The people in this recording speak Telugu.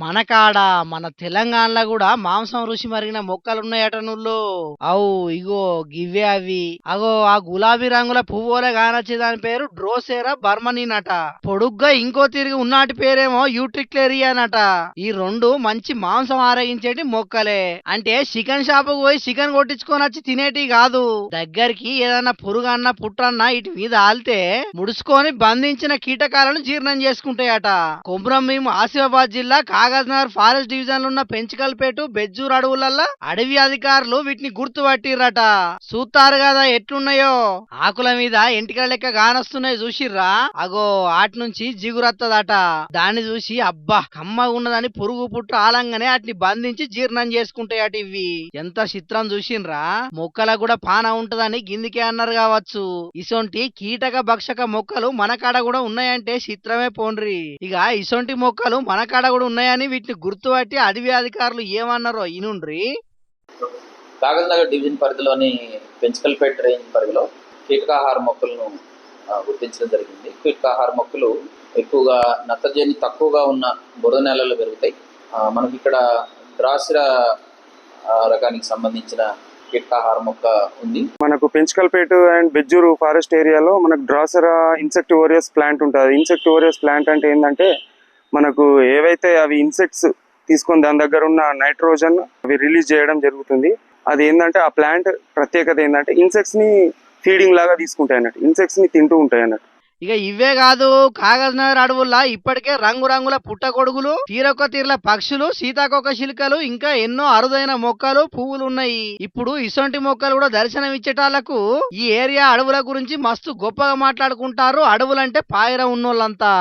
మనకాడ మన తెలంగాణలో కూడా మాంసం రుచి మరిగిన మొక్కలున్నాయట నువ్వు. అవు ఇగో గివ్వే అవి. అగో ఆ గులాబీ రంగుల పువ్వులే కానొచ్చే దాని పేరు డ్రోసేరా బర్మనీనట. పొడుగ్గా ఇంకో తిరిగి ఉన్నాటి పేరేమో యూట్రిక్లేరియానట. ఈ రెండు మంచి మాంసం ఆరగించేటి మొక్కలే. అంటే చికెన్ షాపుకు పోయి చికెన్ కొట్టించుకొని వచ్చి తినేటి కాదు. దగ్గరికి ఏదన్నా పురుగన్న పుట్టన్న ఇటు మీద ఆలితే ముడుచుకొని బంధించిన కీటకాలను జీర్ణం చేసుకుంటాయట. కొమ్రం భీం ఆసిఫాబాద్ జిల్లా కాగజ్నగర్ ఫారెస్ట్ డివిజన్ లో ఉన్న పెంచుకల్పేటు బెజ్జూర్ అడవులల్లా అడవి అధికారులు వీటిని గుర్తుపట్టిర్రట. చూస్తారు కదా ఎట్లున్నాయో. ఆకుల మీద ఎంటికల లెక్క కానొస్తున్నాయి చూసిర్రా. అగో ఆటి నుంచి జిగురత్తదట. దాన్ని చూసి అబ్బా కమ్మగా ఉన్నదని పురుగు పుట్టు ఆలంగానే వాటిని బంధించి జీర్ణం చేసుకుంటాయట ఇవి. ఎంత చిత్రం చూసిండ్రా. మొక్కలకు కూడా పాన ఉంటదని గిందికే అన్నారు కావచ్చు. ఇసొంటి కీటక భక్షక మొక్కలు మన కాడ కూడా ఉన్నాయంటే చిత్రమే పోండ్రి. ఇక ఇసొంటి మొక్కలు మన కాడ కూడా ఉన్నాయని వీటిని గుర్తుపట్టి అడవి అధికారులు ఏమన్నారో ఇనుండ్రి. కాగజ్నగర్ డివిజన్ పరిధిలోని పెంచుకల్పేట రేంజ్ పరిధిలో కీటకాహార మొక్కలను గుర్తించడం జరిగింది. కీటకాహార మొక్కలు ఎక్కువగా నత్రజని తక్కువగా ఉన్న బురద నేలల్లో పెరుగుతాయి. మనకి ఇక్కడ డ్రాసిరా రకానికి సంబంధించిన కీటకాహార మొక్క ఉంది. మనకు పెంచుకల్పేట అండ్ బెజ్జూరు ఫారెస్ట్ ఏరియాలో మనకు డ్రాసరా ఇన్సెక్టివోరియస్ ప్లాంట్ ఉంటుంది. ఇన్సెక్టివోరియస్ ప్లాంట్ అంటే ఏంటంటే మనకు ఏవైతే అవి ఇన్సెక్ట్స్ తీసుకొని దాని దగ్గర ఉన్న నైట్రోజన్ అవి రిలీజ్ చేయడం జరుగుతుంది. అది ఏంటంటే ఆ ప్లాంట్ ప్రత్యేకత ఏంటంటే ఇన్సెక్ట్స్ ని ఫీడింగ్ లాగా తీసుకుంటాయి అన్నట్టు, ఇన్సెక్ట్స్ ని తింటూ ఉంటాయి అన్నట్టు. ఇక ఇవే కాదు, కాగజ్నగర్ అడవుల్లా ఇప్పటికే రంగురంగుల పుట్టగొడుగులు, తీరొక్క తీర్ల పక్షులు, సీతాకోక చిలుకలు, ఇంకా ఎన్నో అరుదైన మొక్కలు పువ్వులు ఉన్నాయి. ఇప్పుడు ఇసొంటి మొక్కలు కూడా దర్శనం ఇచ్చేటాళ్లకు ఈ ఏరియా అడవుల గురించి మస్తు గొప్పగా మాట్లాడుకుంటారు అడవులంటే పాయర ఉన్నోళ్ళంతా.